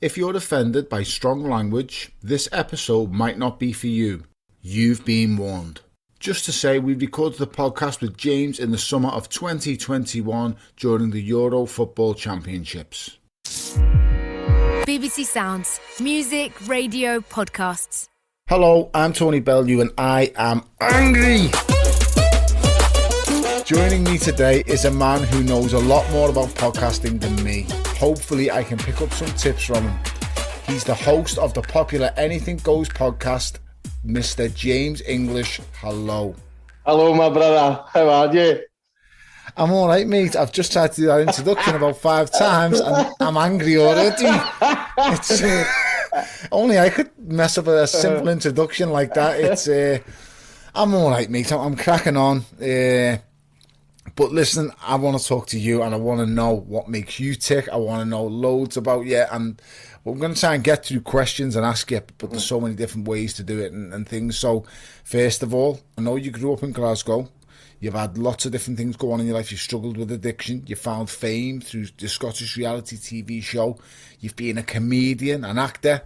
If you're offended by strong language, this episode might not be for you. You've been warned. Just to say, we recorded the podcast with James in the summer of 2021 during the Euro Football Championships. BBC Sounds. Music, radio, podcasts. Hello, I'm Tony Bellew and I am angry. Joining me today is a man who knows a lot more about podcasting than me. Hopefully I can pick up some tips from him. He's the host of the popular Anything Goes podcast, Mr. James English. Hello. Hello, my brother. How are you? I'm all right, mate. I've just tried to do that introduction about 5 times and I'm angry already. It's, only I could mess up a simple introduction like that. I'm all right, mate. I'm cracking on. But listen, I want to talk to you and I want to know what makes you tick. I want to know loads about you, and we're going to try and get through questions and ask you, but there's so many different ways to do it and things. So first of all, I know you grew up in Glasgow. You've had lots of different things go on in your life. You've struggled with addiction. You found fame through the Scottish reality TV show. You've been a comedian, an actor.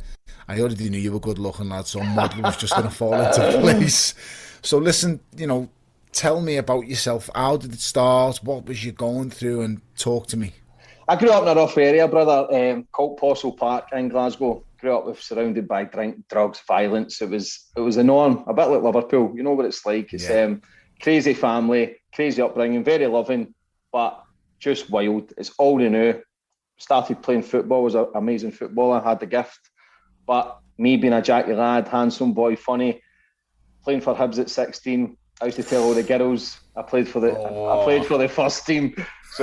I already knew you were good looking, lad, so model was just going to fall into place. So listen, tell me about yourself. How did it start? What was you going through? And talk to me. I grew up in a rough area, brother, called Postle Park in Glasgow. Grew up surrounded by drink, drugs, violence. It was a norm, a bit like Liverpool. You know what it's like. It's crazy family, crazy upbringing, very loving, but just wild. It's all you knew. Started playing football, was an amazing footballer, had the gift. But me being a Jackie lad, handsome boy, funny, playing for Hibs at 16, I used to tell all the girls I played for the first team. So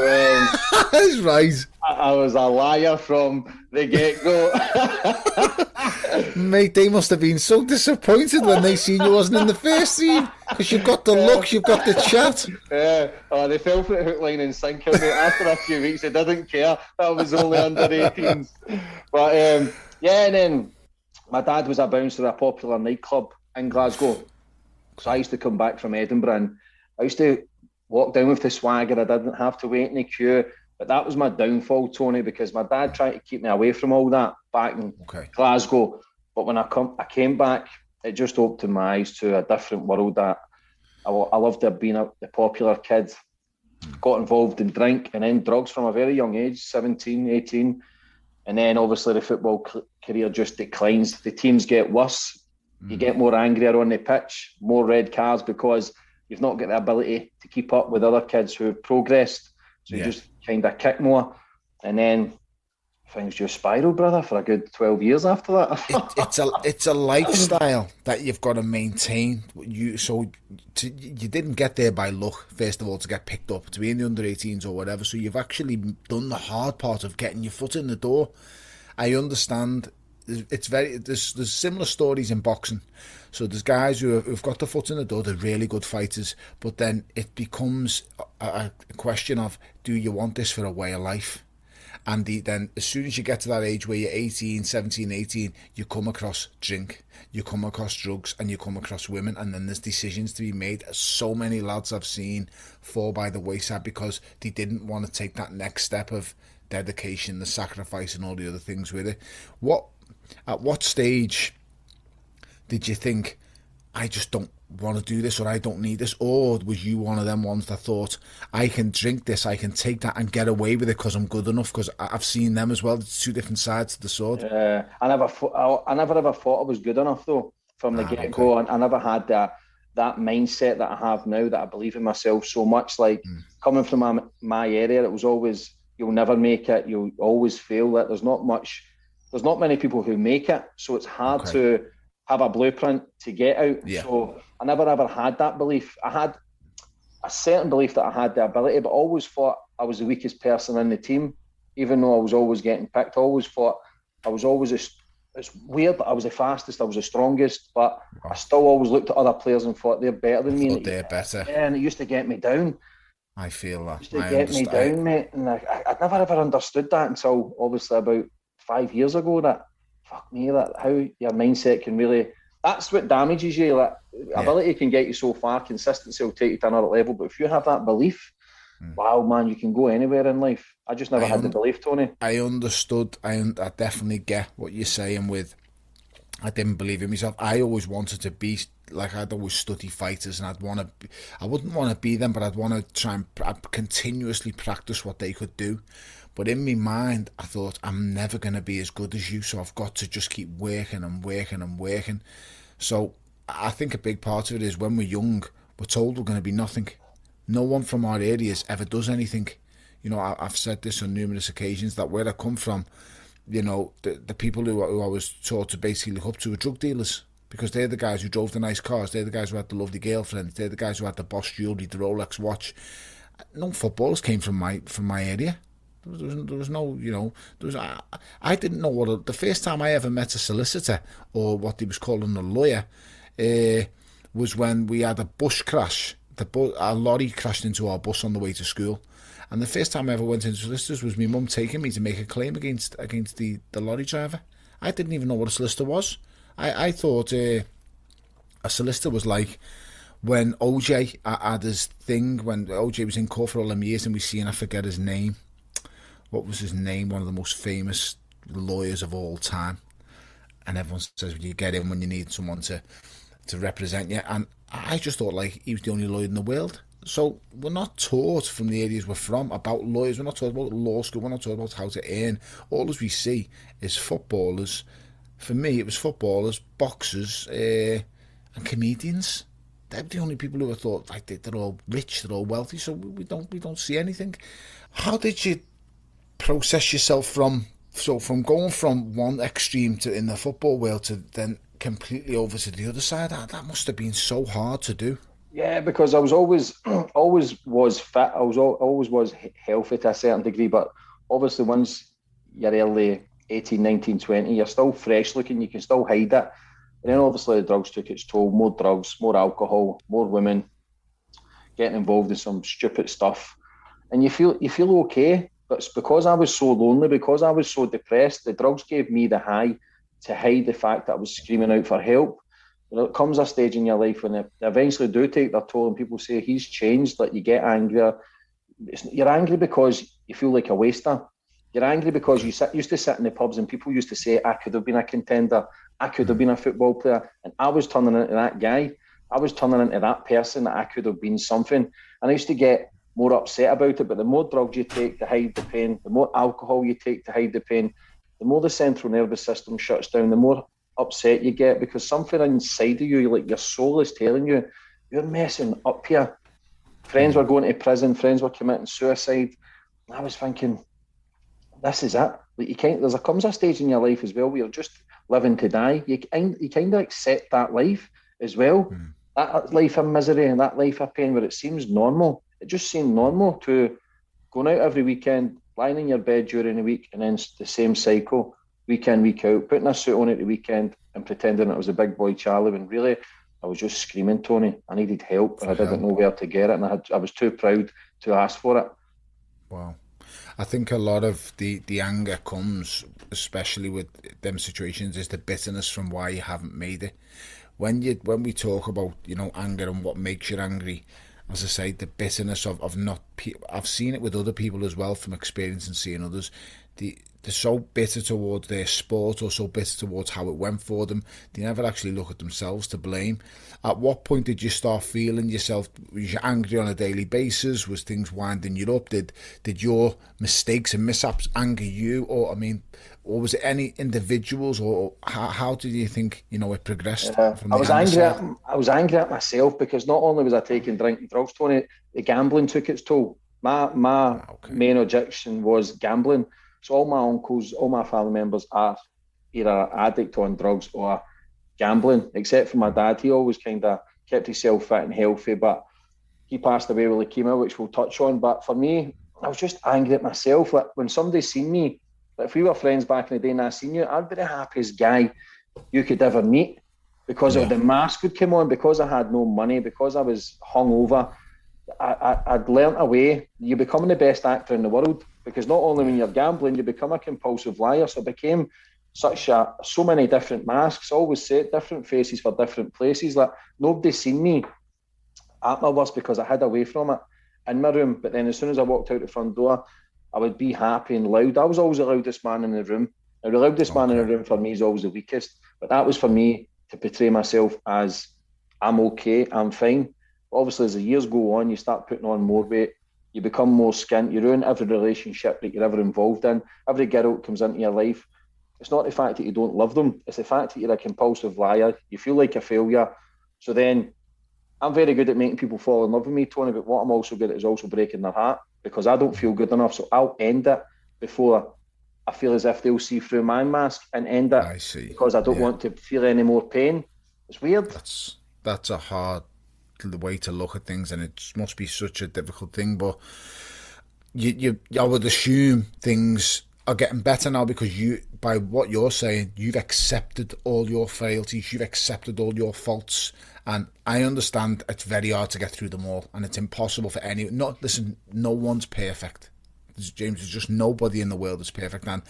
that's right. I was a liar from the get-go. Mate, they must have been so disappointed when they seen you wasn't in the first team, because you've got the looks, you've got the chat. Yeah, they fell for it hook, line and sinker. After a few weeks, they didn't care. That was only under 18s. But and then my dad was a bouncer at a popular nightclub in Glasgow. So I used to come back from Edinburgh and I used to walk down with the swagger. I didn't have to wait in the queue. But that was my downfall, Tony, because my dad tried to keep me away from all that back in Glasgow. But when I came back, it just opened my eyes to a different world that I loved being the popular kid. Got involved in drink and then drugs from a very young age, 17, 18. And then obviously the football career just declines. The teams get worse. You get more angrier on the pitch, more red cards because you've not got the ability to keep up with other kids who have progressed. So you just kind of kick more. And then things just spiral, brother, for a good 12 years after that. It's a lifestyle that you've got to maintain. You didn't get there by luck, first of all, to get picked up, to be in the under-18s or whatever. So you've actually done the hard part of getting your foot in the door. I understand. There's similar stories in boxing. So there's guys who've got the foot in the door, they're really good fighters, but then it becomes a question of, do you want this for a way of life? And then as soon as you get to that age where you're 18, 17, 18, you come across drink, you come across drugs, and you come across women, and then there's decisions to be made. So many lads I've seen fall by the wayside because they didn't want to take that next step of dedication, the sacrifice, and all the other things with it. At what stage did you think, I just don't want to do this, or I don't need this? Or was you one of them ones that thought, I can drink this, I can take that and get away with it because I'm good enough? Because I've seen them as well. It's two different sides to the sword. I never ever thought I was good enough, though, from the get-go. Okay. I never had that mindset that I have now, that I believe in myself so much. Like, coming from my area, it was always, you'll never make it, you'll always fail. That there's not many people who make it, so it's hard to have a blueprint to get out. Yeah. So I never ever had that belief. I had a certain belief that I had the ability, but I always thought I was the weakest person in the team, even though I was always getting picked. I always thought I was always it's weird, but I was the fastest, I was the strongest, but I still always looked at other players and thought they're better than me. They're better. Yeah, and it used to get me down. I feel that. It used to get me down, mate. And I'd never ever understood that until obviously about 5 years ago, that how your mindset can really, that's what damages you. Like, ability can get you so far, consistency will take you to another level, but if you have that belief, wow, man, you can go anywhere in life. I just never had the belief, Tony. I understood. I definitely get what you're saying with, I didn't believe in myself. I always wanted to be like, I'd always study fighters, and I wouldn't want to be them, but I'd want to try and continuously practice what they could do. But in my mind, I thought, I'm never going to be as good as you, so I've got to just keep working and working and working. So I think a big part of it is when we're young, we're told we're going to be nothing. No one from our areas ever does anything. You know, I've said this on numerous occasions, that where I come from, you know, the people who I was taught to basically look up to are drug dealers, because they're the guys who drove the nice cars, they're the guys who had the lovely girlfriends, they're the guys who had the Boss jewellery, the Rolex watch. No footballers came from my area. There was no, you know, I didn't know the first time I ever met a solicitor, or what they was calling a lawyer, was when we had a bus crash. A lorry crashed into our bus on the way to school. And the first time I ever went into solicitors was my mum taking me to make a claim against the lorry driver. I didn't even know what a solicitor was. I thought a solicitor was like when OJ had his thing, when OJ was in court for all them years, and we seen, I forget his name. What was his name? One of the most famous lawyers of all time. And everyone says, well, you get in when you need someone to represent you. And I just thought like he was the only lawyer in the world. So we're not taught from the areas we're from about lawyers. We're not taught about law school. We're not taught about how to earn. All as we see is footballers. For me, it was footballers, boxers, and comedians. They're the only people who I thought like they're all rich, they're all wealthy. So we don't see anything. How did you process yourself from going from one extreme to in the football world to then completely over to the other side? That must have been so hard to do. Yeah, because I was always was fit. I always was healthy to a certain degree, but obviously once you're early 18, 19, 20, you're still fresh looking, you can still hide it. And then obviously the drugs took its toll, more drugs, more alcohol, more women, getting involved in some stupid stuff. And you feel okay, but it's because I was so lonely, because I was so depressed, the drugs gave me the high to hide the fact that I was screaming out for help. You know, it comes a stage in your life when they eventually do take their toll, and people say he's changed, like you get angrier. You're angry because you feel like a waster. You're angry because you used to sit in the pubs and people used to say, I could have been a contender, I could have been a football player, and I was turning into that guy. I was turning into that person that I could have been something. And I used to get more upset about it, but the more drugs you take to hide the pain, the more alcohol you take to hide the pain, the more the central nervous system shuts down, the more upset you get, because something inside of you, like your soul is telling you, you're messing up here. Friends were going to prison, friends were committing suicide. And I was thinking, this is it. Like comes a stage in your life as well where you're just living to die. You kind of accept that life as well. That life of misery and that life of pain where it seems normal. It just seemed normal to going out every weekend, lying in your bed during the week, and then the same cycle, week in, week out, putting a suit on at the weekend and pretending it was a big boy Charlie, when really I was just screaming, Tony. I needed help and I didn't know where to get it, and I was too proud to ask for it. Wow. I think a lot of the anger comes, especially with them situations, is the bitterness from why you haven't made it. When we talk about, you know, anger and what makes you angry, as I say, the bitterness of not. I've seen it with other people as well, from experience and seeing others. They're so bitter towards their sport, or so bitter towards how it went for them, they never actually look at themselves to blame. At what point did you start feeling yourself? Was you angry on a daily basis? Was things winding you up? Did your mistakes and mishaps anger you? Or was it any individuals, or how did you think, you know, it progressed? I was angry at myself, because not only was I taking drink and drugs, Tony, the gambling took its toll. My main addiction was gambling. So all my uncles, all my family members are either addict on drugs or gambling, except for my dad. He always kind of kept himself fit and healthy, but he passed away with leukemia, which we'll touch on. But for me, I was just angry at myself. Like when somebody seen me, like if we were friends back in the day and I seen you, I'd be the happiest guy you could ever meet, because of the mask would come on, because I had no money, because I was hungover. I'd learnt a way. You're becoming the best actor in the world, because not only when you're gambling, you become a compulsive liar. So it became so many different masks, always say it, different faces for different places. Like nobody seen me at my worst because I hid away from it. in my room. But then as soon as I walked out the front door, I would be happy and loud. I was always the loudest man in the room. Now, the loudest man in the room for me is always the weakest. But that was for me to portray myself as I'm okay, I'm fine. But obviously, as the years go on, you start putting on more weight. You become more skint. You ruin every relationship that you're ever involved in. Every girl that comes into your life. It's not the fact that you don't love them. It's the fact that you're a compulsive liar. You feel like a failure. So then, I'm very good at making people fall in love with me, Tony, but what I'm also good at is also breaking their heart, because I don't feel good enough. So I'll end it before I feel as if they'll see through my mask and end it. I see. Because I don't want to feel any more pain. It's weird. That's a hard way to look at things, and it must be such a difficult thing. But I would assume things are getting better now, because by what you're saying, you've accepted all your frailties, you've accepted all your faults, and I understand it's very hard to get through them all, and it's impossible for anyone. No one's perfect. James, there's just nobody in the world that's perfect, and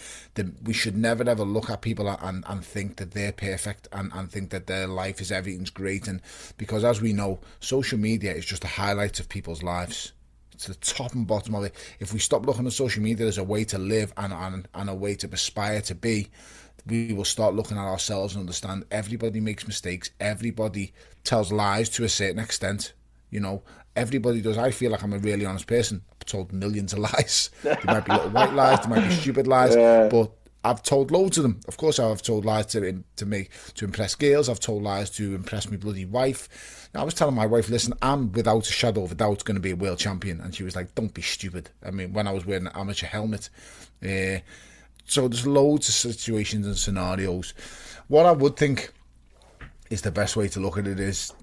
we should never ever look at people and think that they're perfect and think that their life is everything's great. And because, as we know, social media is just a highlight of people's lives. It's the top and bottom of it. If we stop looking at social media as a way to live and a way to aspire to be, we will start looking at ourselves and understand everybody makes mistakes. Everybody tells lies to a certain extent. Everybody does. I feel like I'm a really honest person. I've told millions of lies. There might be little white lies, there might be stupid lies, but I've told loads of them. Of course, I've told lies to impress girls. I've told lies to impress my bloody wife. I was telling my wife, listen, I'm without a shadow of a doubt going to be a world champion, and she was like, don't be stupid. I mean, when I was wearing an amateur helmet. So there's loads of situations and scenarios. What I would think is the best way to look at it is,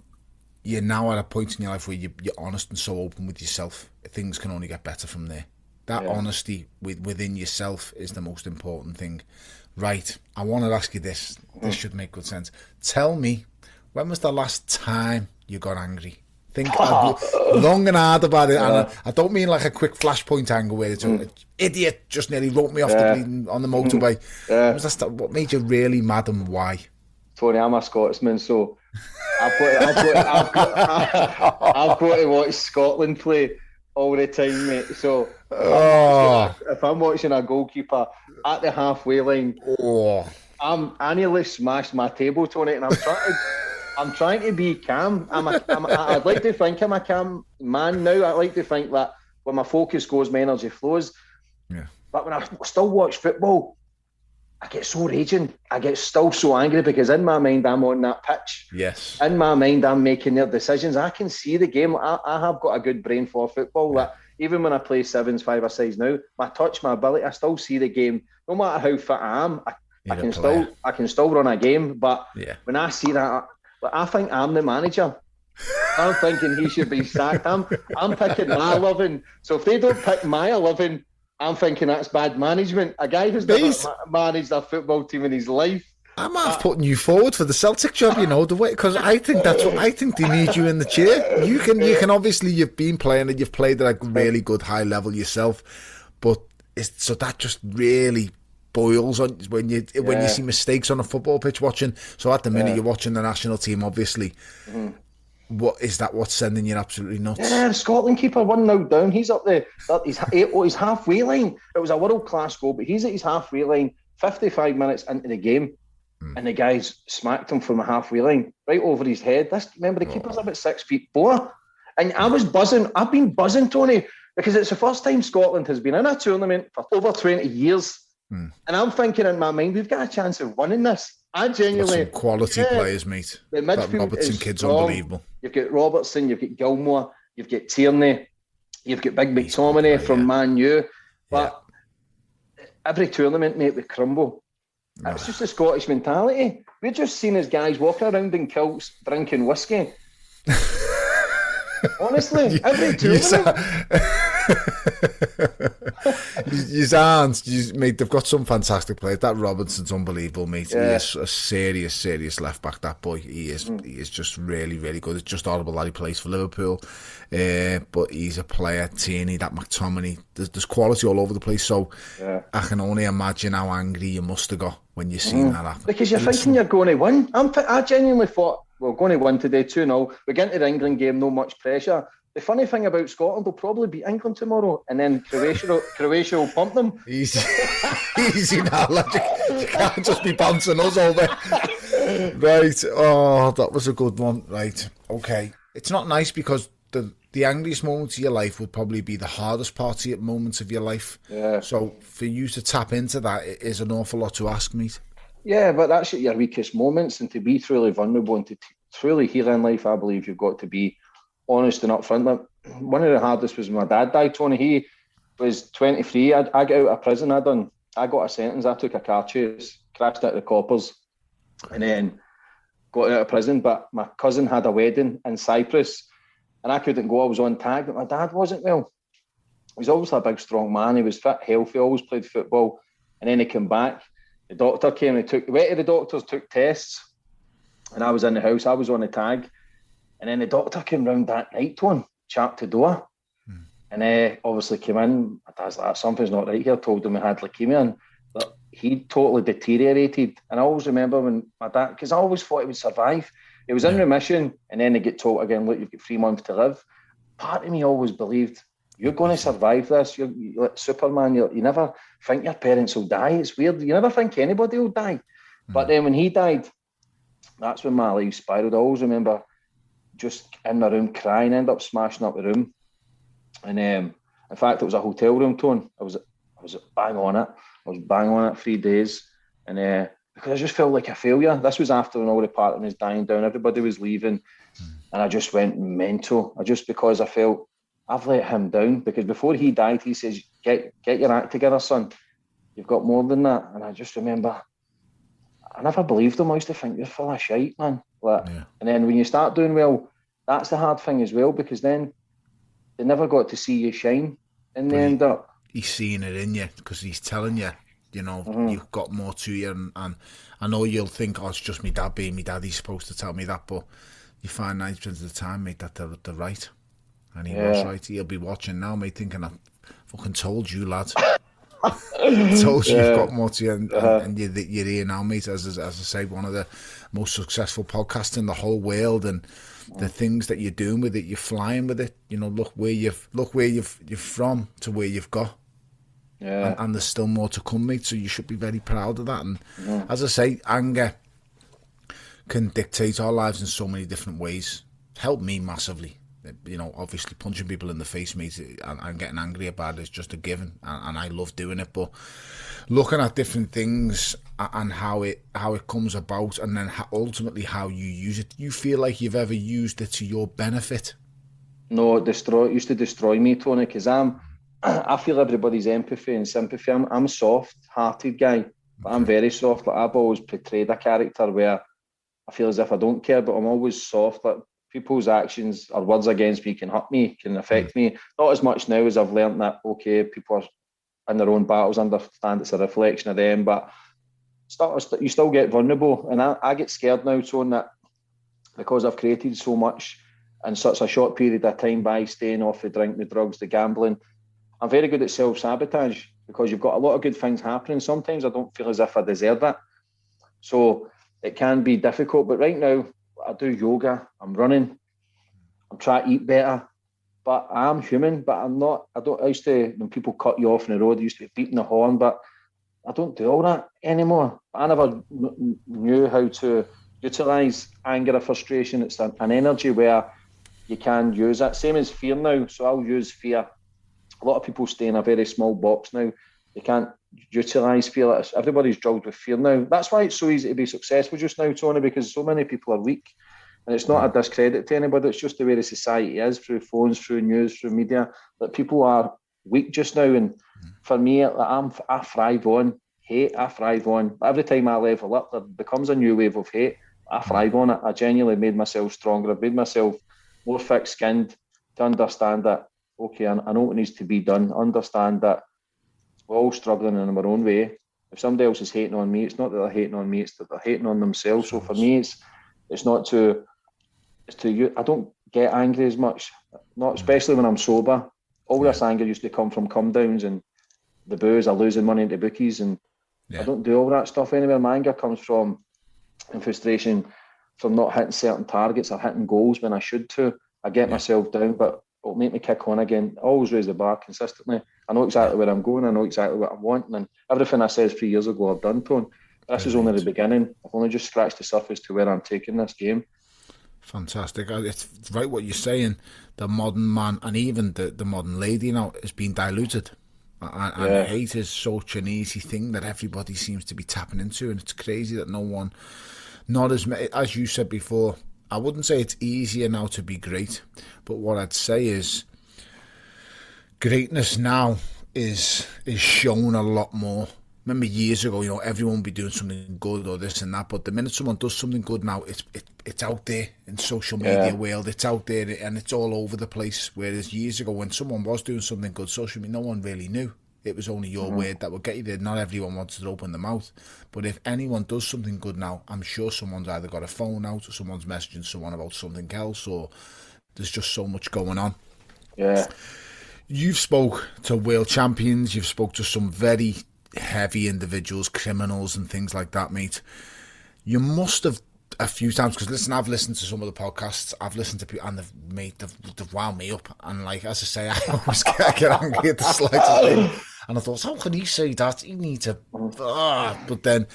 you're now at a point in your life where you're honest and so open with yourself. Things can only get better from there. That honesty within yourself is the most important thing. Right, I want to ask you this. This should make good sense. Tell me, when was the last time you got angry? Think long and hard about it. And I don't mean like a quick flashpoint anger where it's an idiot just nearly wrote me off the bleeding on the motorway. What made you really mad, and why? Tony, I'm a Scotsman, so I've got to watch Scotland play all the time, mate. So if I'm watching a goalkeeper at the halfway line, I nearly smashed my table, Tony, and I'm trying to be calm. I'd like to think I'm a calm man now. I like to think that when my focus goes, my energy flows. Yeah. But when I still watch football, I get so raging. I get still so angry, because in my mind, I'm on that pitch. Yes. In my mind, I'm making their decisions. I can see the game. I have got a good brain for football. That even when I play sevens, 5-a-sides now, my touch, my ability, I still see the game. No matter how fit I am, I can still run a game. But when I see that, I think I'm the manager. I'm thinking he should be sacked. I'm picking my 11. So if they don't pick my 11, I'm thinking that's bad management. A guy who's never managed a football team in his life. I'm half putting you forward for the Celtic job, the way, because I think I think they need you in the chair. You can obviously, you've been playing and you've played at a really good high level yourself, but so that just really boils on when you see mistakes on a football pitch watching. So at the minute you're watching the national team, obviously. Mm-hmm. What's sending you absolutely nuts? Yeah, the Scotland keeper 1-0 down. He's up there. He's halfway line. It was a world-class goal, but he's at his halfway line 55 minutes into the game, and the guys smacked him from the halfway line, right over his head. Remember, the keeper's about 6'4", and I was buzzing. I've been buzzing, Tony, because it's the first time Scotland has been in a tournament for over 20 years, and I'm thinking in my mind, we've got a chance of winning this. I genuinely... Some quality players, mate. The midfield that Robertson kid's unbelievable. You've got Robertson, you've got Gilmore, you've got Tierney, you've got Big McTominay from Man U. But every tournament, mate, we crumble. It's just a Scottish mentality. We're just seen as guys walking around in kilts, drinking whiskey. Honestly, every tournament. Mate, they've got some fantastic players. That Robertson's unbelievable, mate. He is a serious left back, that boy. He is just really, really good. It's just horrible that he plays for Liverpool, but he's a player. Tierney, that McTominay, there's quality all over the place. So I can only imagine how angry you must have got when you seen that happen. Because you're thinking you're going to win. I genuinely thought we're going to win today 2-0. We're getting to the England game, no much pressure. the funny thing about Scotland, they'll probably beat England tomorrow, and then Croatia will pump them. Easy now, logic. You can't just be bouncing us over. Right. Oh, that was a good one. Right. Okay. It's not nice because the angriest moments of your life will probably be the hardest moments of your life. Yeah. So for you to tap into that, it is an awful lot to ask, mate. Yeah, but that's at your weakest moments, and to be truly vulnerable and to truly heal in life, I believe you've got to be honest and upfront. Like, one of the hardest was when my dad died, Tony. He was 23. I got out of prison. I got a sentence. I took a car chase, crashed out the coppers, and then got out of prison. But my cousin had a wedding in Cyprus, and I couldn't go. I was on tag, but my dad wasn't well. He was obviously a big, strong man. He was fit, healthy, always played football. And then he came back. The doctor came and went to the doctors, took tests, and I was in the house. I was on the tag. And then the doctor came round that night to him, chapped the door. And obviously came in. My dad's like, something's not right here. Told him he had leukemia. And but he totally deteriorated. And I always remember when my dad, because I always thought he would survive. He was in remission, and then they get told again, look, you've got 3 months to live. Part of me always believed, you're going to survive this. You're like Superman. You never think your parents will die. It's weird. You never think anybody will die. But then when he died, that's when my life spiraled. I always remember just in my room crying, end up smashing up the room. And in fact, it was a hotel room, Tone. I was bang on it. I was bang on it 3 days. And because I just felt like a failure. This was after when all the partying was dying down. Everybody was leaving. And I just went mental. Because I felt I've let him down. Because before he died, he says, get your act together, son. You've got more than that. And I just remember, I never believed him. I used to think, you're full of shite, man. And then when you start doing well, that's the hard thing as well, because then they never got to see you shine in the end up. He's seeing it in you because he's telling you, you've got more to you. And I know you'll think, it's just me dad being me dad. He's supposed to tell me that. But you find 90% of the time, mate, that they're right. And he was right. He'll be watching now, mate, thinking, I fucking told you, lad. Told you you've got more to you, and you're here now, mate. As I say, one of the most successful podcasts in the whole world, and the things that you're doing with it, you're flying with it. Look where you're from to where you've got, and there's still more to come, mate. So you should be very proud of that. And as I say, anger can dictate our lives in so many different ways. Help me massively. Obviously punching people in the face, mate, and getting angry about it is just a given, and I love doing it. But looking at different things and how it comes about, and then ultimately how you use it, you feel like you've ever used it to your benefit? No, it used to destroy me, Tony, because I feel everybody's empathy and sympathy. I'm a soft-hearted guy, but I'm very soft. Like, I've always portrayed a character where I feel as if I don't care, but I'm always soft. Like, people's actions or words against me can hurt me, can affect me. Not as much now, as I've learned that, okay, people are in their own battles, understand it's a reflection of them, but you still get vulnerable. And I get scared now, Tone, that because I've created so much in such a short period of time by staying off the drink, the drugs, the gambling, I'm very good at self-sabotage, because you've got a lot of good things happening. Sometimes I don't feel as if I deserve it. So it can be difficult. But right now, I do yoga, I'm running, I'm trying to eat better, but I'm human, but I'm not, I used to, when people cut you off on the road, I used to be beating the horn, but I don't do all that anymore. I never knew how to utilise anger or frustration. It's an energy where you can use it. Same as fear now, so I'll use fear. A lot of people stay in a very small box now. They can't utilise fear. Everybody's drugged with fear now. That's why it's so easy to be successful just now, Tony, because so many people are weak. And it's not a discredit to anybody. It's just the way the society is, through phones, through news, through media, that people are weak just now. And for me, I thrive on hate. I thrive on. Every time I level up, there becomes a new wave of hate. I thrive on it. I genuinely made myself stronger. I've made myself more thick-skinned to understand that, okay, I know what needs to be done. Understand that we're all struggling in our own way. If somebody else is hating on me, it's not that they're hating on me, it's that they're hating on themselves. So for me, it's to you. I don't get angry as much, not especially when I'm sober. All this anger used to come from come downs and the booze, or losing money into bookies, and I don't do all that stuff anymore. My anger comes from and frustration from not hitting certain targets or hitting goals when I should to. I get myself down, but it'll make me kick on again. I always raise the bar consistently. I know exactly where I'm going. I know exactly what I'm wanting. And everything I said 3 years ago, I've done, Tone. This is only the beginning. I've only just scratched the surface to where I'm taking this game. Fantastic. It's right what you're saying. The modern man and even the modern lady now has been diluted. And hate is such an easy thing that everybody seems to be tapping into. And it's crazy that no one, not as you said before, I wouldn't say it's easier now to be great. But what I'd say is greatness now is shown a lot more. Remember years ago, everyone would be doing something good or this and that, but the minute someone does something good now, it's out there in social media world, it's out there and it's all over the place. Whereas years ago, when someone was doing something good, social media, no one really knew. It was only your word that would get you there. Not everyone wanted to open their mouth. But if anyone does something good now, I'm sure someone's either got a phone out or someone's messaging someone about something else, or there's just so much going on. Yeah. You've spoke to world champions, you've spoke to some very heavy individuals, criminals and things like that, mate. You must have a few times, because listen, I've listened to some of the podcasts, I've listened to people, and they've wound me up. And like, as I say, I always get angry at the slightest thing. And I thought, how can he say that? You need to... But then,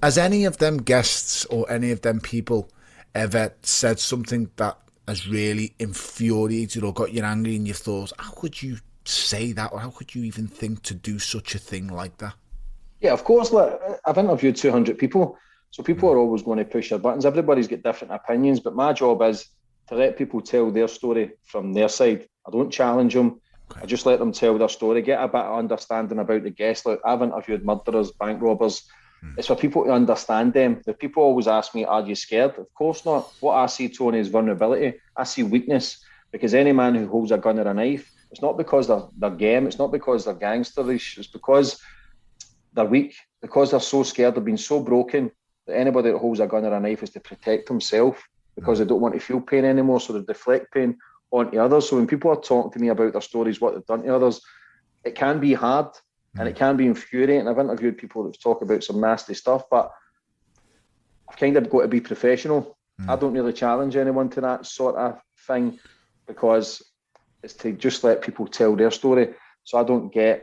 has any of them guests or any of them people ever said something that has really infuriated or got you angry and you thought, how could you say that, or how could you even think to do such a thing like that? Yeah, of course. Look, I've interviewed 200 people, so people are always going to push their buttons. Everybody's got different opinions, but my job is to let people tell their story from their side. I don't challenge them. Okay. I just let them tell their story, get a bit of understanding about the guest. Like, I've interviewed murderers, bank robbers. It's for people to understand them. The people always ask me, are you scared? Of course not. What I see, Tony, is vulnerability. I see weakness, because any man who holds a gun or a knife, it's not because they're game, it's not because they're gangsterish, it's because they're weak, because they're so scared, they've been so broken that anybody that holds a gun or a knife is to protect himself, because they don't want to feel pain anymore, so they deflect pain onto others. So when people are talking to me about their stories, what they've done to others, it can be hard and it can be infuriating. I've interviewed people that talk about some nasty stuff, but I've kind of got to be professional. I don't really challenge anyone to that sort of thing, because it's to just let people tell their story. So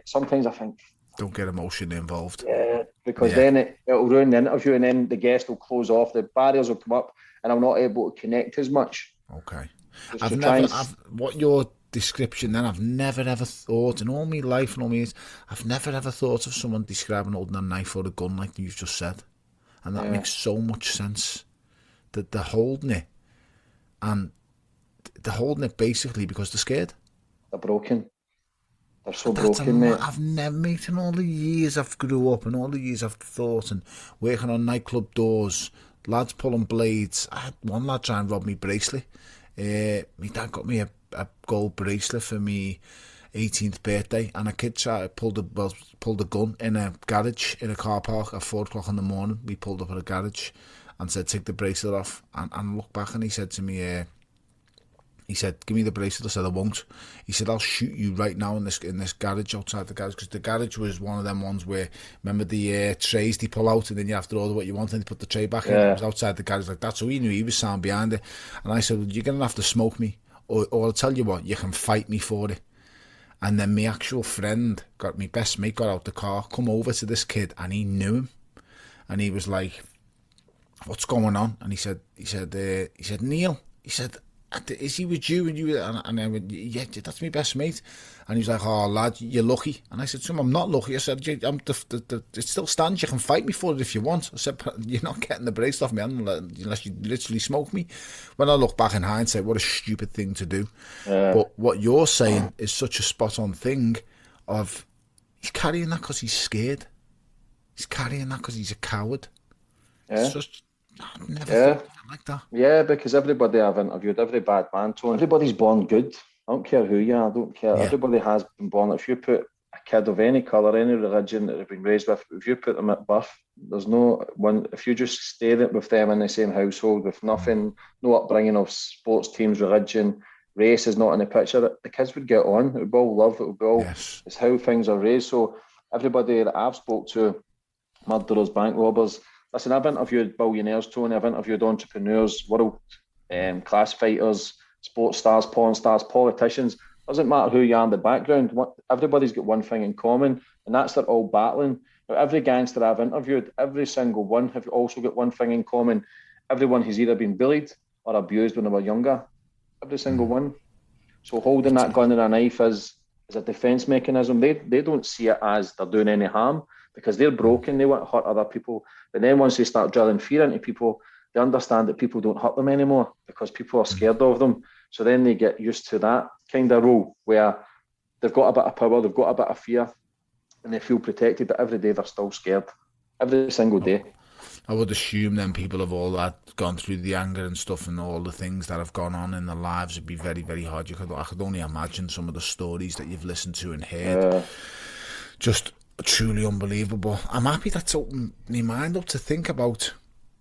sometimes I think... Don't get emotionally involved. Yeah, because then it'll ruin the interview, and then the guest will close off, the barriers will come up, and I'm not able to connect as much. Okay. What your description then, I've never ever thought, in all my life and all my years, I've never ever thought of someone describing holding a knife or a gun like you've just said. And that makes so much sense. That they're holding it, and they're holding it basically because they're scared. They're broken. They're so broken, mate. I've never, mate, in all the years I've grew up and all the years I've thought and working on nightclub doors, lads pulling blades. I had one lad try and rob me bracelet. My dad got me a gold bracelet for me 18th birthday, and a kid pulled a gun in a garage in a car park at 4 o'clock in the morning. We pulled up at a garage and said, take the bracelet off, and looked back, and he said to me, he said, give me the bracelet. I said, I won't. He said, I'll shoot you right now in this garage, outside the garage, because the garage was one of them ones where, remember the trays they pull out and then you have to order what you want and they put the tray back in. It was outside the garage like that, so he knew he was sound behind it. And I said, well, you're going to have to smoke me, or I'll tell you what, you can fight me for it. And then my actual friend, my best mate, got out the car, come over to this kid, and he knew him. And he was like, what's going on? And he said, Neil, he said, is he with you? And I went, yeah, that's my best mate. And he was like, oh, lad, you're lucky. And I said to him, I'm not lucky. I said, it still stands. You can fight me for it if you want. I said, you're not getting the bracelet off me unless you literally smoke me. When I look back in hindsight, what a stupid thing to do. But what you're saying is such a spot-on thing of, he's carrying that because he's scared. He's carrying that because he's a coward. Yeah. It's just... I've never thought of it like that. Yeah, because everybody I've interviewed, every bad man, Tony, everybody's born good. I don't care who you are, I don't care. Yeah. Everybody has been born. If you put a kid of any colour, any religion that they've been raised with, if you put them at birth, there's no one, if you just stay with them in the same household with nothing, no upbringing of sports teams, religion, race is not in the picture, the kids would get on. It would be all love, it would be all, it's how things are raised. So everybody that I've spoke to, murderers, bank robbers, listen, I've interviewed billionaires, Tony. I've interviewed entrepreneurs, world class fighters, sports stars, porn stars, politicians. Doesn't matter who you are in the background. Everybody's got one thing in common, and that's they're all battling. Now, every gangster I've interviewed, every single one have also got one thing in common. Everyone has either been bullied or abused when they were younger. Every single one. So holding that gun and a knife is a defence mechanism. They don't see it as they're doing any harm because they're broken. They want to hurt other people. But then once they start drilling fear into people, they understand that people don't hurt them anymore because people are scared of them. So then they get used to that kind of role where they've got a bit of power, they've got a bit of fear, and they feel protected, but every day they're still scared. Every single day. I would assume then people have all that gone through the anger and stuff and all the things that have gone on in their lives would be very, very hard. I could only imagine some of the stories that you've listened to and heard. Just truly unbelievable. I'm happy that's opened my mind up to think about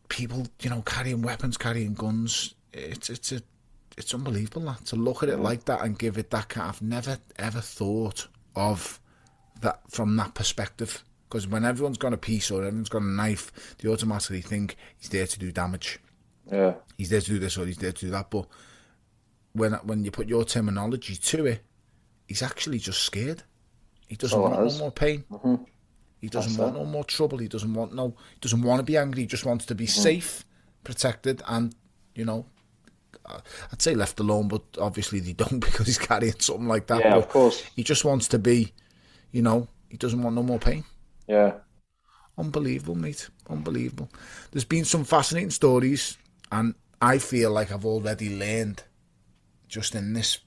people, carrying weapons, carrying guns. It's unbelievable that, to look at it like that and give it that kind. I've never ever thought of that from that perspective. Because when everyone's got a piece or everyone's got a knife, they automatically think he's there to do damage. Yeah. He's there to do this or he's there to do that. But when you put your terminology to it, he's actually just scared. He doesn't want no more pain. Mm-hmm. He doesn't want no more trouble. He doesn't want to be angry. He just wants to be safe, protected, and I'd say left alone, but obviously they don't because he's carrying something like that. Yeah, but of course. He just wants to be, he doesn't want no more pain. Yeah. Unbelievable, mate. Unbelievable. There's been some fascinating stories, and I feel like I've already learned just in this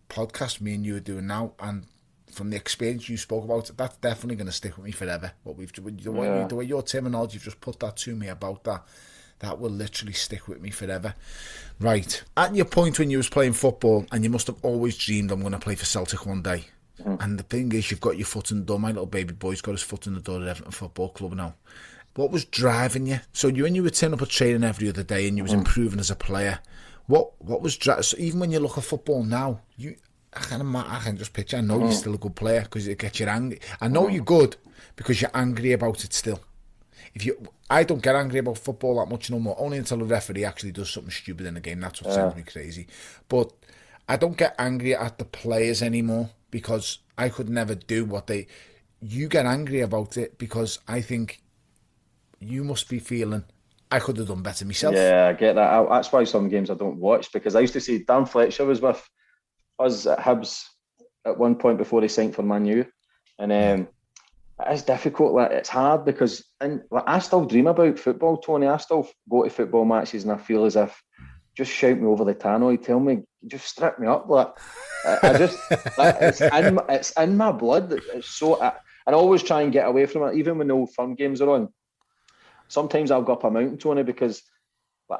podcast me and you are doing now, and from the experience you spoke about, that's definitely going to stick with me forever. The way your terminology, you've just put that to me about that will literally stick with me forever. Right. At your point when you was playing football, and you must have always dreamed, I'm going to play for Celtic one day. And the thing is, you've got your foot in the door. My little baby boy's got his foot in the door at Everton Football Club now. What was driving you? So when you were turning up at training every other day and you was improving as a player, what was driving? So even when you look at football now, I can just picture. I know you're still a good player because it gets you angry. I know you're good because you're angry about it still. I don't get angry about football that much no more. Only until a referee actually does something stupid in the game. That's what sends me crazy. But I don't get angry at the players anymore because I could never do what you get angry about it because I think you must be feeling I could have done better myself. Yeah, I get that. That's why some games I don't watch, because I used to see Dan Fletcher was with us at Hibs at one point before he signed for Man U, and it's difficult. It's hard because I still dream about football, Tony. I still go to football matches and I feel as if just shout me over the tannoy, tell me, just strip me up. It's in my blood. It's so, and I always try and get away from it, even when the Old Firm games are on. Sometimes I'll go up a mountain, Tony, because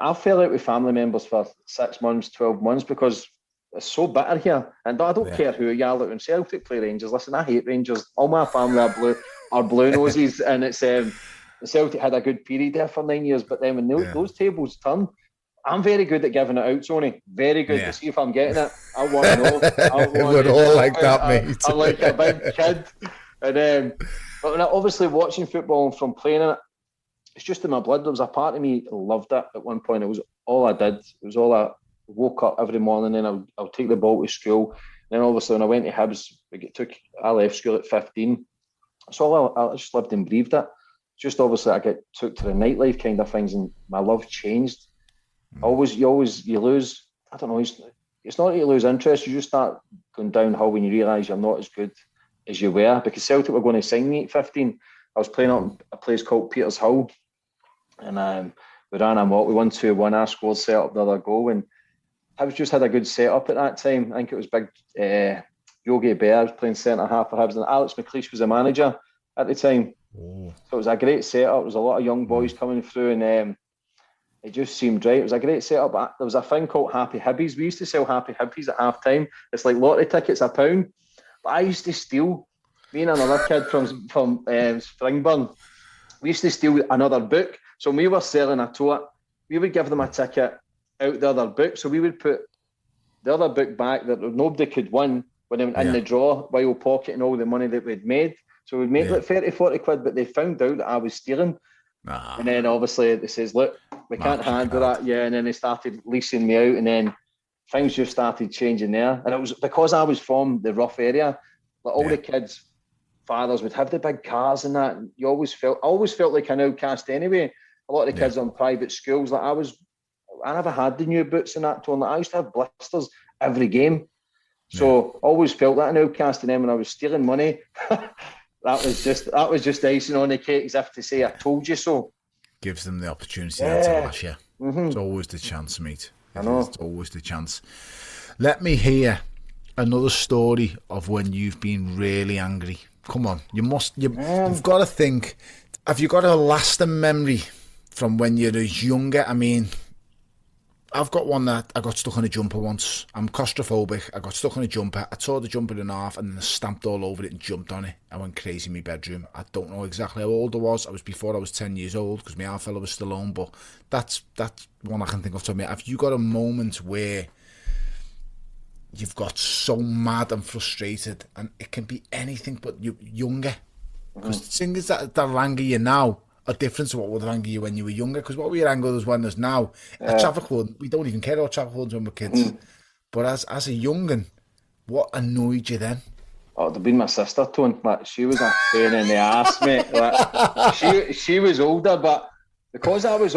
I fell out with family members for 6 months, 12 months because it's so bitter here. And I don't care who you are. Like when Celtic play Rangers, listen, I hate Rangers. All my family are blue noses, and it's Celtic had a good period there for 9 years, but then when those tables turn, I'm very good at giving it out, Tony. Very good to see if I'm getting it. I want to know. We're all like that, mate. I'm like a big kid. And but when obviously watching football and from playing it, it's just in my blood. There was a part of me that loved it at one point. It was all I did. It was all I woke up every morning and I'll take the ball to school. And then obviously when I went to Hibs, I left school at 15. So I just lived and breathed it. Just obviously I took to the nightlife kind of things and my love changed. You lose, I don't know, it's not that you lose interest, you just start going downhill when you realise you're not as good as you were, because Celtic were going to sign me at 15. I was playing up a place called Peters Hill, and we ran a mock, we won 2-1, I scored, set up the other goal, and I just had a good setup at that time. I think it was big Yogi Bear was playing centre half for Hibs, and Alex McLeish was the manager at the time. So it was a great setup. There was a lot of young boys coming through, and it just seemed right. It was a great setup. There was a thing called Happy Hibbies. We used to sell Happy Hibbies at half time. It's like lottery tickets, £1. But I used to steal. Me and another kid from Springburn, we used to steal another book. So when we were selling a tote, we would give them a ticket out the other book. So we would put the other book back that nobody could win when they went in the drawer while pocketing all the money that we'd made. So we'd make like 30, 40 quid, but they found out that I was stealing. And then obviously they says, look, we can't handle that. Yeah, and then they started leasing me out. And then things just started changing there. And it was because I was from the rough area, like all the kids' fathers would have the big cars and that. And I always felt like an outcast anyway. A lot of the kids on private schools, like I never had the new boots and that, Tony. Like I used to have blisters every game. So I always felt that an outcast, and then when I was stealing money, that was just icing on the cake, as if to say, I told you so. Gives them the opportunity to lash you. It's always the chance, mate. I know. It's always the chance. Let me hear another story of when you've been really angry. Come on, you've got to think. Have you got a lasting memory from when you were younger? I mean, I've got one that I got stuck on a jumper once. I'm claustrophobic. I got stuck on a jumper. I tore the jumper in half and then I stamped all over it and jumped on it. I went crazy in my bedroom. I don't know exactly how old I was. I was before I was 10 years old because my half fella was still home. But that's one I can think of to me. Have you got a moment where you've got so mad and frustrated, and it can be anything but you're younger? Because the thing is that anger you now are different to what would anger you when you were younger. Because what we anger us when there's now, a traffic warden, we don't even care about traffic wardens when we're kids. But as a young'un, what annoyed you then? Oh, it'd have been my sister, Tone. Like, she was a pain in the ass, mate. Like, she was older, but because I used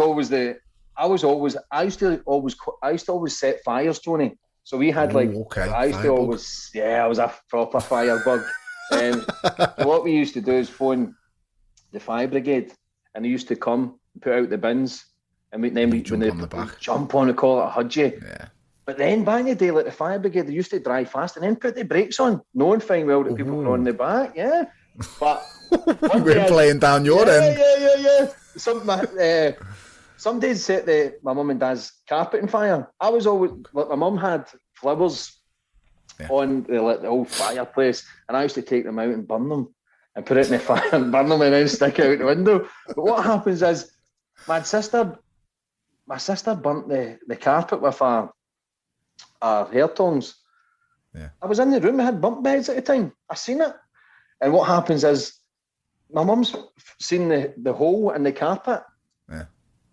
to always set fires, Tony. So we had I was a proper firebug. What we used to do is phone the fire brigade, and they used to come and put out the bins, and then we jump on the collar, hug you. Yeah. But then back in the day, like the fire brigade, they used to drive fast and then put the brakes on, knowing fine well that people were on the back. Yeah, but you were playing down your end. Yeah. Some days set my mum and dad's carpet on fire. I was always like, my mum had flowers on the old fireplace, and I used to take them out and burn them and put it in the fire and burn them and then stick it out the window. But what happens is my sister burnt the carpet with her hair tongs. Yeah. I was in the room, I had bunk beds at the time. I seen it. And what happens is my mum's seen the hole in the carpet. Yeah.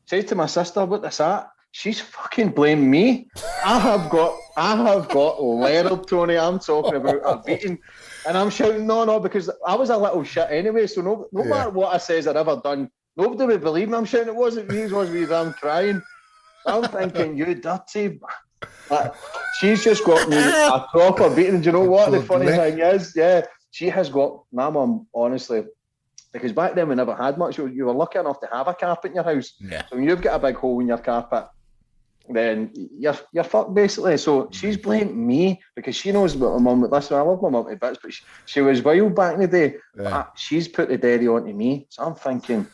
Says to my sister, what this at? She's fucking blamed me. I have got leathered, Tony. I'm talking about a beating. And I'm shouting, no, because I was a little shit anyway. So no matter what I says I'd ever done, nobody would believe me. I'm shouting, it wasn't me, it was me. I'm crying. I'm thinking, you dirty. Like, she's just got me a proper beating. Do you know what the funny thing is? Yeah, she has got my mum, honestly. Because back then we never had much. You were lucky enough to have a carpet in your house. Yeah. So when you've got a big hole in your carpet, then you're fucked basically. So she's blamed me because she knows about my mum. Listen, I love my mum to bits, but she was wild back in the day. Yeah. She's put the daddy onto me. So I'm thinking,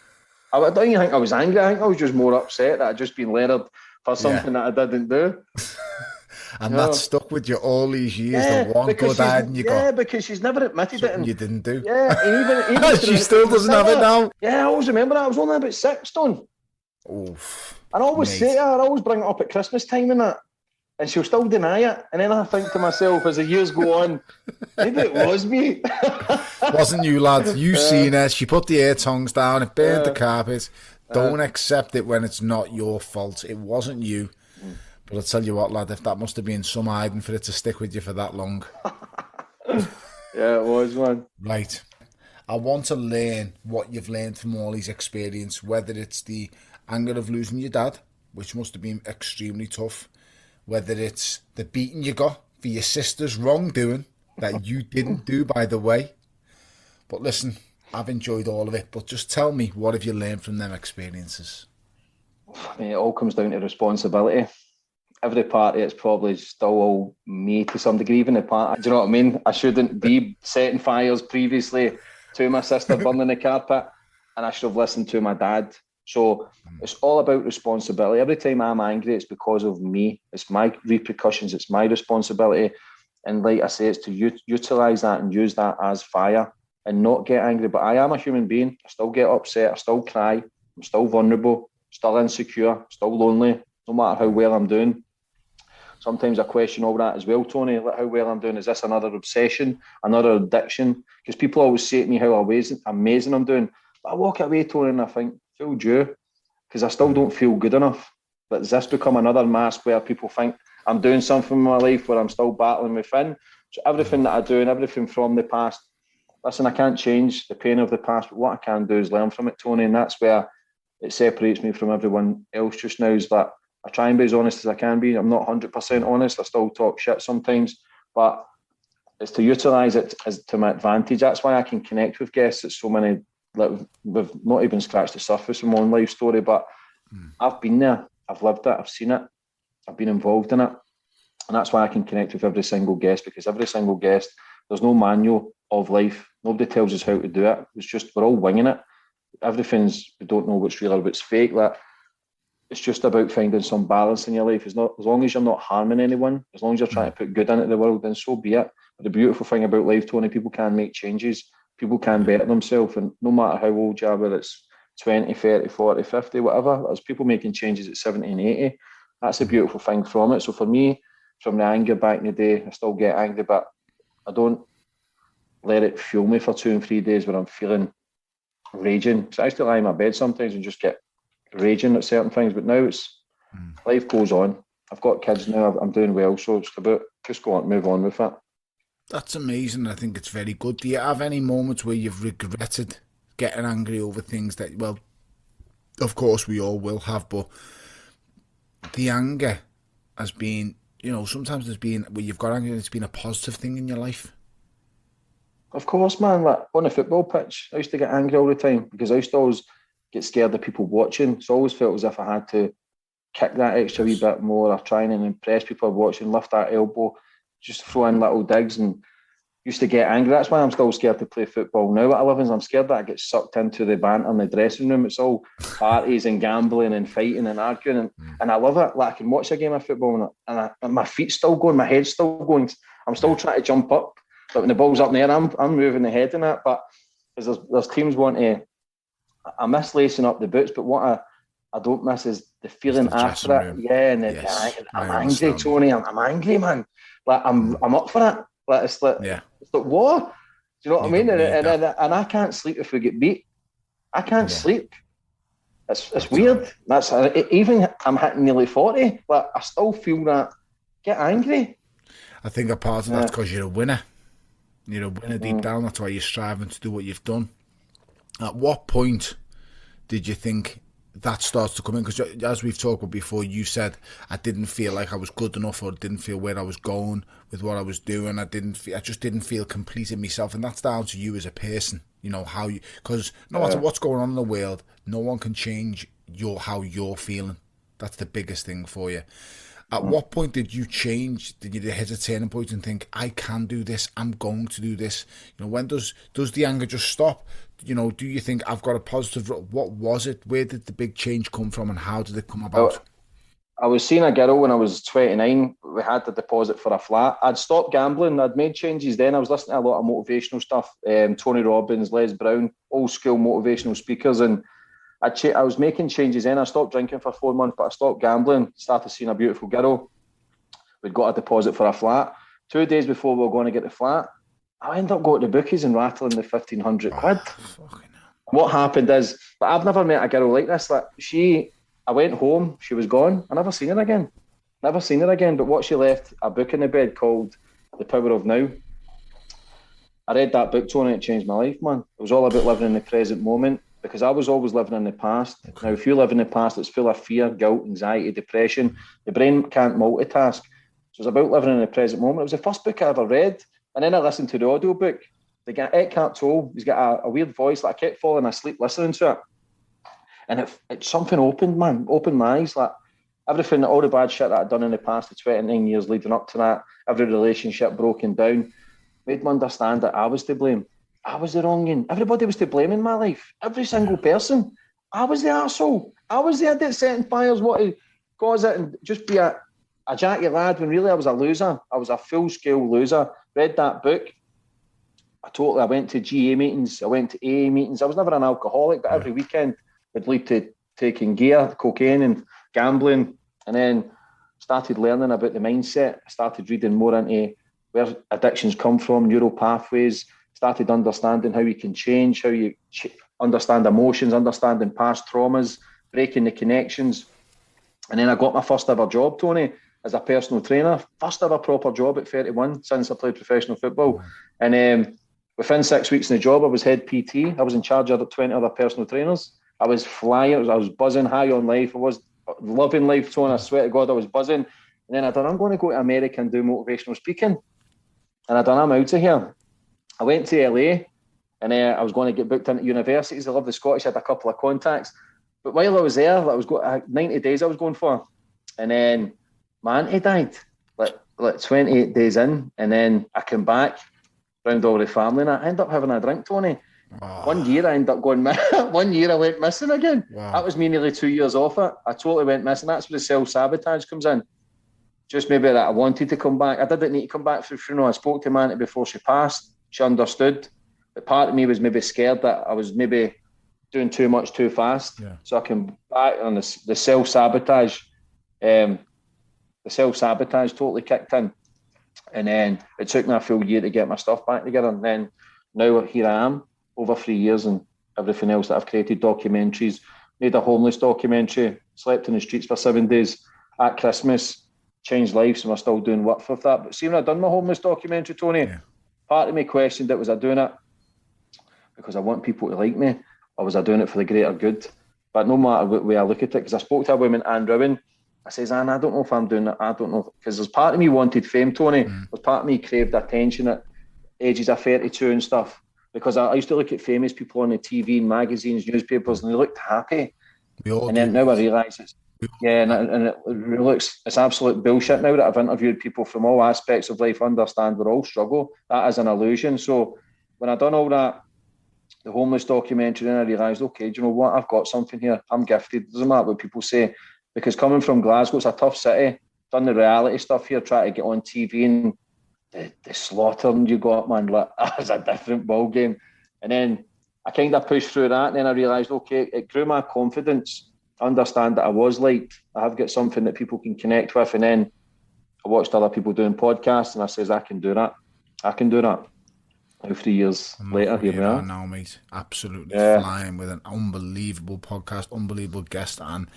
I don't even think I was angry. I think I was just more upset that I'd just been leathered for something that I didn't do. And that stuck with you all these years, the one good ad you got. Yeah, because she's never admitted it. And you didn't do. Yeah, and even she still doesn't have it now. Yeah, I always remember that. I was only about 6 stone. Oof. And I always say to her, I always bring it up at Christmas time and that. And she'll still deny it. And then I think to myself, as the years go on, maybe it was me. Wasn't you, lad. You seen her. She put the air tongs down. It burned the carpet. Don't accept it when it's not your fault. It wasn't you. But I'll tell you what, lad, if that must have been some hiding for it to stick with you for that long. Yeah, it was, man. Right. I want to learn what you've learned from all these experience, whether it's the anger of losing your dad, which must have been extremely tough, whether it's the beating you got for your sister's wrongdoing that you didn't do, by the way. But listen, I've enjoyed all of it, but just tell me, what have you learned from them experiences? I mean, it all comes down to responsibility. Every party, it's probably still all me to some degree, even the party. Do you know what I mean? I shouldn't be setting fires previously to my sister burning the carpet, and I should have listened to my dad. So it's all about responsibility. Every time I'm angry, it's because of me. It's my repercussions. It's my responsibility. And like I say, it's to utilise that and use that as fire and not get angry. But I am a human being. I still get upset. I still cry. I'm still vulnerable, still insecure, still lonely, no matter how well I'm doing. Sometimes I question all that as well, Tony, like how well I'm doing. Is this another obsession, another addiction? Because people always say to me how amazing I'm doing. But I walk away, Tony, and I think, fooled you, because I still don't feel good enough. But does this become another mask where people think I'm doing something in my life where I'm still battling within. So everything that I do and everything from the past, listen, I can't change the pain of the past, but what I can do is learn from it, Tony, and that's where it separates me from everyone else just now, is that I try and be as honest as I can be. I'm not 100% honest. I still talk shit sometimes, but it's to utilise it as to my advantage. That's why I can connect with guests at so many, like, we've not even scratched the surface of my own life story, but I've been there, I've lived it, I've seen it, I've been involved in it. And that's why I can connect with every single guest, because every single guest, there's no manual of life. Nobody tells us how to do it. It's just, we're all winging it. Everything's, we don't know what's real or what's fake. Like, it's just about finding some balance in your life. It's not, as long as you're not harming anyone, as long as you're trying to put good into the world, then so be it. But the beautiful thing about life, Tony, people can make changes. People can better themselves. And no matter how old you are, whether it's 20, 30, 40, 50, whatever, there's people making changes at 70 and 80. That's a beautiful thing from it. So for me, from the anger back in the day, I still get angry, but I don't let it fuel me for 2 and 3 days when I'm feeling raging. So I used to lie in my bed sometimes and just get raging at certain things, but now it's life goes on. I've got kids now, I'm doing well, so it's about just go on, move on with it. That's amazing. I think it's very good. Do you have any moments where you've regretted getting angry over things that, well, of course we all will have, but the anger has been, you know, sometimes there's been where you've got angry and it's been a positive thing in your life? Of course, man. Like on a football pitch, I used to get angry all the time because I used to always get scared of people watching. So I always felt as if I had to kick that extra wee bit more, or trying and impress people watching, lift that elbow, just throw in little digs, and used to get angry. That's why I'm still scared to play football now at 11. I'm scared that I get sucked into the banter in the dressing room. It's all parties and gambling and fighting and arguing, and I love it. Like, I can watch a game of football and my feet's still going, my head's still going. I'm still trying to jump up, but when the ball's up in the air, I'm moving the head in that. But because there's teams want to, I miss lacing up the boots, but what I don't miss is the feeling after it. Room. Yeah, and yes, I'm angry, Tony. I'm angry, man. Like I'm up for it. Like it's like what? Do you know what I mean? And I can't sleep if we get beat. I can't sleep. It's weird. That's even I'm hitting nearly 40, but I still feel that get angry. I think a part of that's because you're a winner. You're a winner deep down. That's why you're striving to do what you've done. At what point did you think that starts to come in? Because as we've talked about before, you said I didn't feel like I was good enough, or didn't feel where I was going with what I was doing. I just didn't feel complete in myself, and that's down to you as a person. You know how you, because no matter what's going on in the world, no one can change how you're feeling. That's the biggest thing for you. At what point did you change? Did you hit a turning point and think, I can do this, I'm going to do this? You know, when does the anger just stop? You know, do you think I've got a positive? What was it? Where did the big change come from, and how did it come about? I was seeing a girl when I was 29. We had the deposit for a flat. I'd stopped gambling. I'd made changes then. I was listening to a lot of motivational stuff, Tony Robbins, Les Brown, old school motivational speakers, and I was making changes then. I stopped drinking for 4 months, but I stopped gambling, started seeing a beautiful girl. We'd got a deposit for a flat. 2 days before we were going to get the flat, I ended up going to the bookies and rattling the 1,500 quid. What happened is, but I've never met a girl like this. Like I went home, she was gone. I never seen her again. But what she left, a book in the bed called The Power of Now. I read that book, Tony, it changed my life, man. It was all about living in the present moment, because I was always living in the past. Okay. Now, if you live in the past, it's full of fear, guilt, anxiety, depression. The brain can't multitask. So it's about living in the present moment. It was the first book I ever read. And then I listened to the audio book. The guy, Eckhart Tolle, he's got a weird voice. Like, I kept falling asleep listening to it. And it something opened my eyes. Like everything, all the bad shit that I'd done in the past, the 29 years leading up to that, every relationship broken down, made me understand that I was to blame. I was the wrong one. Everybody was to blame in my life. Every single person. I was the arsehole. I was the idiot setting fires, what to cause it, and just be a jacky lad, when really I was a loser. I was a full-scale loser. Read that book. I went to GA meetings. I went to AA meetings. I was never an alcoholic, but every weekend would lead to taking gear, cocaine and gambling, and then started learning about the mindset. I started reading more into where addictions come from, neural pathways, started understanding how you can change, how you understand emotions, understanding past traumas, breaking the connections. And then I got my first ever job, Tony, as a personal trainer. First ever proper job at 31 since I played professional football. And within 6 weeks in the job, I was head PT. I was in charge of 20 other personal trainers. I was flying. I was buzzing, high on life. I was loving life, Tony. I swear to God, I was buzzing. And then I thought, I'm going to go to America and do motivational speaking. And I thought, I'm out of here. I went to LA, and I was going to get booked into universities. I love the Scottish. I had a couple of contacts. But while I was there, I was 90 days I was going for. And then my auntie died, like 28 days in. And then I came back, round all the family, and I ended up having a drink, Tony. Oh. 1 year I ended up going, 1 year I went missing again. Wow. That was me nearly 2 years off it. I totally went missing. That's where the self-sabotage comes in. Just maybe that I wanted to come back. I didn't need to come back for the funeral. I spoke to my auntie before she passed. She understood. But part of me was maybe scared that I was maybe doing too much too fast. Yeah. So I came back on the self-sabotage. The self-sabotage totally kicked in. And then it took me a full year to get my stuff back together. And then now here I am, over 3 years, and everything else that I've created, documentaries, made a homeless documentary, slept in the streets for 7 days at Christmas, changed lives, and we're still doing work with that. But see, when I done my homeless documentary, Tony, part of me questioned it, was I doing it because I want people to like me, or was I doing it for the greater good? But no matter what way I look at it, because I spoke to a woman, Anne Rowan, I says, Anne, I don't know if I'm doing it. I don't know. Because there's part of me wanted fame, Tony. There's part of me craved attention at ages of 32 and stuff. Because I used to look at famous people on the TV and magazines, newspapers, and they looked happy. And then now I realise it's absolute bullshit now that I've interviewed people from all aspects of life, understand we all struggle. That is an illusion. So when I done all that, the homeless documentary, then I realised, okay, do you know what? I've got something here. I'm gifted. It doesn't matter what people say. Because coming from Glasgow, it's a tough city. Done the reality stuff here, try to get on TV, and the slaughtering you got, man, like, that was a different ball game. And then I kind of pushed through that, and then I realised, okay, it grew my confidence. I understand that I was liked. I have got something that people can connect with. And then I watched other people doing podcasts, and I says, I can do that. I can do that. Now 3 years later, here we are. Now, mate, absolutely flying with an unbelievable podcast, unbelievable guest, and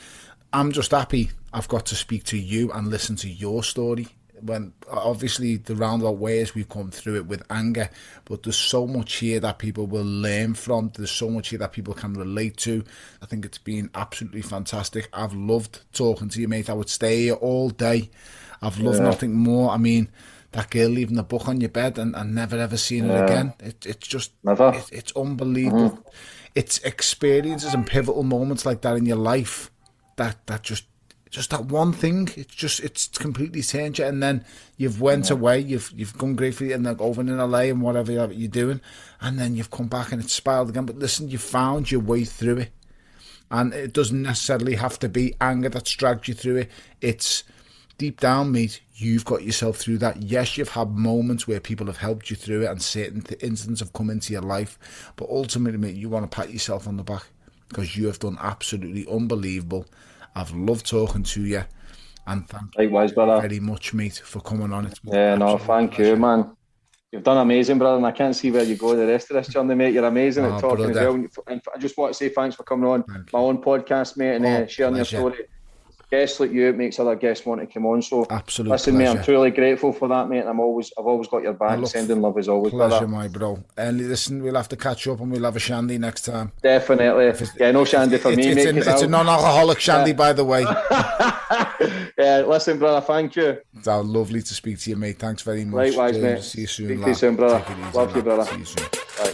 I'm just happy I've got to speak to you and listen to your story. When obviously the roundabout ways we've come through it with anger, but there's so much here that people will learn from. There's so much here that people can relate to. I think it's been absolutely fantastic. I've loved talking to you, mate. I would stay here all day. I've loved nothing more. I mean, that girl leaving the book on your bed and never ever seeing it again. It's just it's unbelievable. It's experiences and pivotal moments like that in your life that just that one thing, it's completely changed you. And then you've went away, you've gone gratefully and like over in LA and whatever you're doing, and then you've come back and it's spiraled again. But listen, you found your way through it, and it doesn't necessarily have to be anger that's dragged you through it. It's deep down, mate, you've got yourself through that. Yes, you've had moments where people have helped you through it and certain incidents have come into your life, but ultimately, mate, you want to pat yourself on the back because you have done absolutely unbelievable. I've loved talking to you, and thank you very much, mate, for coming on. Thank you, man. You've done amazing, brother, and I can't see where you go the rest of this journey, mate. You're amazing at talking as well. And I just want to say thanks for coming on my own podcast, mate, and sharing your story. Guests like you, it makes other guests want to come on. So absolute listen, pleasure. mate, I'm truly grateful for that, mate. And I've always got your back. Sending love as always, pleasure, brother. my bro. And listen, we'll have to catch up and we'll have a shandy next time. Definitely. Yeah, no shandy for me, mate. It's a non-alcoholic shandy, by the way. Listen, brother, thank you. It's lovely to speak to you, mate. Thanks very much. Likewise, mate. See you soon, Speak to you soon, brother. Love you, brother. See you soon. Bye.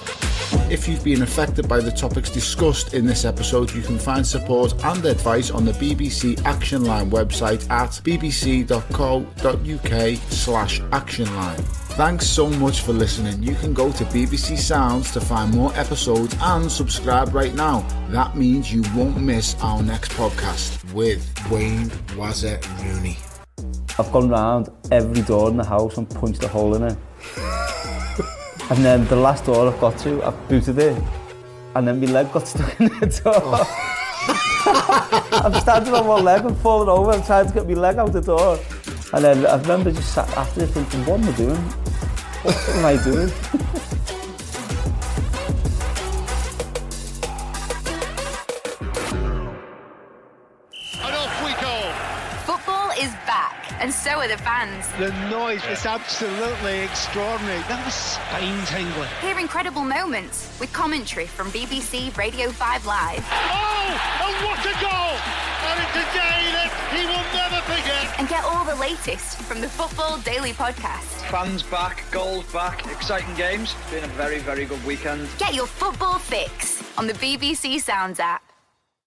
If you've been affected by the topics discussed in this episode, you can find support and advice on the BBC Action Line website at bbc.co.uk/actionline. Thanks so much for listening. You can go to BBC Sounds to find more episodes and subscribe right now. That means you won't miss our next podcast with Wayne Wazza Rooney. I've gone round every door in the house and punched a hole in it. And then the last door I've got to, I've booted it, and then my leg got stuck in the door. I'm standing on one leg and falling over and trying to get my leg out the door. And then I remember just sat after it thinking, what am I doing? What am I doing? Football is back. and so are the fans. The noise is absolutely extraordinary. That was spine-tingling. Hear incredible moments with commentary from BBC Radio 5 Live. Oh, and what a goal! And it's a day that he will never forget. And get all the latest from the Football Daily Podcast. Fans back, goals back, exciting games. Been a very, very good weekend. Get your football fix on the BBC Sounds app.